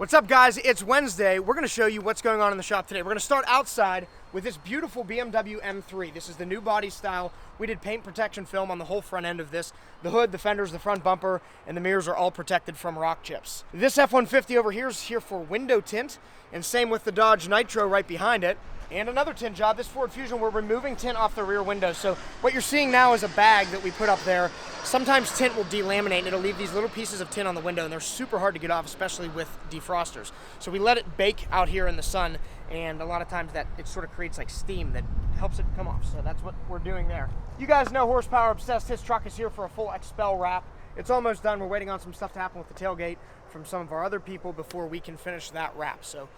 What's up, guys? It's Wednesday. We're going to show you what's going on in the shop today. We're going to start outside with this beautiful Bmw M3. This is the new body style. We did paint protection film on the whole front end of this. The hood, the fenders, the front bumper, and the mirrors are all protected from rock chips. This F-150 over here is here for window tint, and same with the Dodge Nitro right behind it. And another tint job, this Ford Fusion, we're removing tint off the rear window. So what you're seeing now is a bag that we put up there. Sometimes tint will delaminate and it'll leave these little pieces of tint on the window, and they're super hard to get off, especially with defrosters. So we let it bake out here in the sun, and a lot of times that it sort of creates like steam that helps it come off. So that's what we're doing there. You guys know Horsepower Obsessed. His truck is here for a full Expel wrap. It's almost done. We're waiting on some stuff to happen with the tailgate from some of our other people before we can finish that wrap. So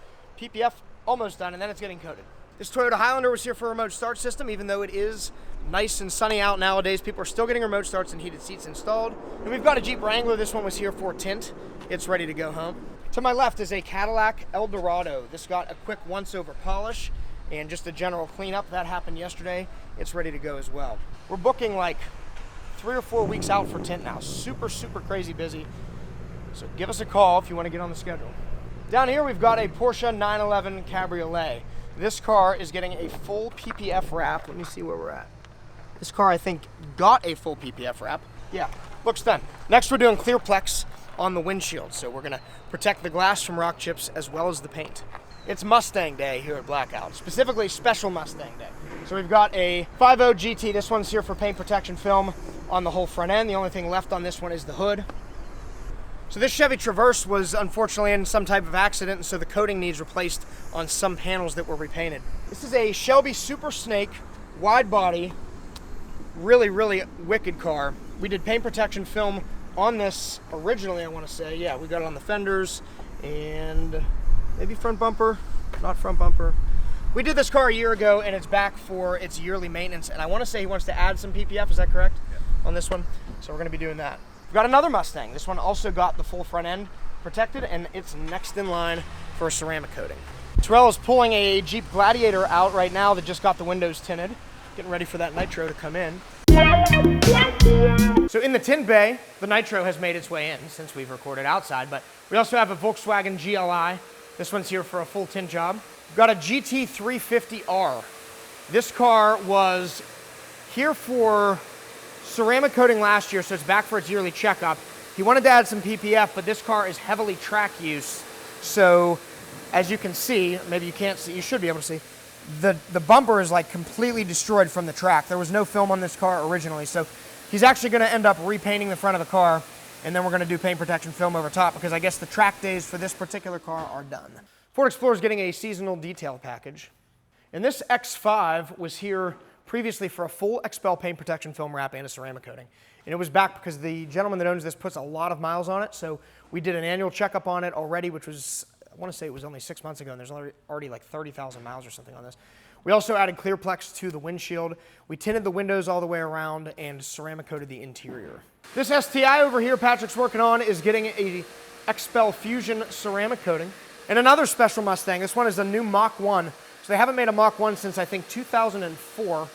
PPF almost done, and then it's getting coated. This Toyota Highlander was here for a remote start system. Even though it is nice and sunny out nowadays, people are still getting remote starts and heated seats installed. And we've got a Jeep Wrangler. This one was here for tint. It's ready to go home. To my left is a Cadillac El Dorado. This got a quick once-over polish and just a general cleanup. That happened yesterday. It's ready to go as well. We're booking like 3 or 4 weeks out for tint now. Super, super crazy busy. So give us a call if you want to get on the schedule. Down here we've got a Porsche 911 Cabriolet. This car is getting a full PPF wrap. Let me see where we're at. This car, I think, got a full PPF wrap. Yeah, looks done. Next, we're doing Clearplex on the windshield. So we're gonna protect the glass from rock chips as well as the paint. It's Mustang Day here at Blackout, specifically Special Mustang Day. So we've got a 5.0 GT. This one's here for paint protection film on the whole front end. The only thing left on this one is the hood. So this Chevy Traverse was unfortunately in some type of accident, and so the coating needs replaced on some panels that were repainted. This is a Shelby Super Snake, wide body, really, really wicked car. We did paint protection film on this originally, I want to say. Yeah, we got it on the fenders and maybe front bumper, not front bumper. We did this car a year ago, and it's back for its yearly maintenance, and I want to say he wants to add some PPF, is that correct? Yeah. On this one? So we're going to be doing that. We've got another Mustang. This one also got the full front end protected, and it's next in line for a ceramic coating. Terrell is pulling a Jeep Gladiator out right now that just got the windows tinted, getting ready for that Nitro to come in. So in the tint bay, the Nitro has made its way in since we've recorded outside, but we also have a Volkswagen Gli. This one's here for a full tint job. We've got a GT350R. This car was here for ceramic coating last year, so it's back for its yearly checkup. He wanted to add some PPF, but this car is heavily track use. So as you can see, maybe you can't see, you should be able to see, the bumper is like completely destroyed from the track. There was no film on this car originally, so he's actually going to end up repainting the front of the car, and then we're going to do paint protection film over top because I guess the track days for this particular car are done. Ford Explorer is getting a seasonal detail package. And this X5 was here previously for a full Expel paint protection film wrap and a ceramic coating. And it was back because the gentleman that owns this puts a lot of miles on it, so we did an annual checkup on it already, which was, I want to say it was only 6 months ago, and there's already like 30,000 miles or something on this. We also added Clearplex to the windshield. We tinted the windows all the way around and ceramic coated the interior. This STI over here Patrick's working on is getting a Expel Fusion ceramic coating. And another special Mustang, this one is a new Mach 1. So they haven't made a Mach 1 since I think 2004,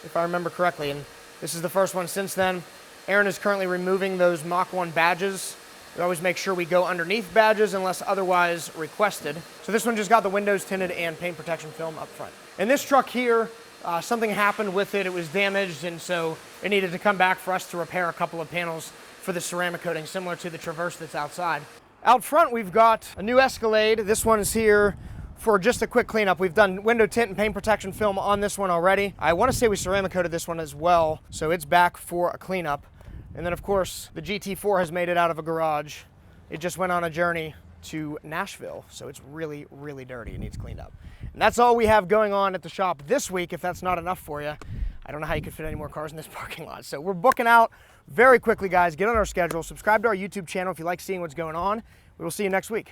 if I remember correctly, and this is the first one since then. Aaron is currently removing those Mach 1 badges. We always make sure we go underneath badges unless otherwise requested. So this one just got the windows tinted and paint protection film up front. And this truck here, something happened with it. It was damaged, and so it needed to come back for us to repair a couple of panels for the ceramic coating, similar to the Traverse that's outside. Out front, we've got a new Escalade. This one is here for just a quick cleanup. We've done window tint and paint protection film on this one already. I want to say we ceramic coated this one as well, so it's back for a cleanup. And then of course, the GT4 has made it out of a garage. It just went on a journey to Nashville, so it's really, really dirty. It needs cleaned up. And that's all we have going on at the shop this week. If that's not enough for you, I don't know how you could fit any more cars in this parking lot. So we're booking out very quickly, guys. Get on our schedule. Subscribe to our YouTube channel if you like seeing what's going on. We will see you next week.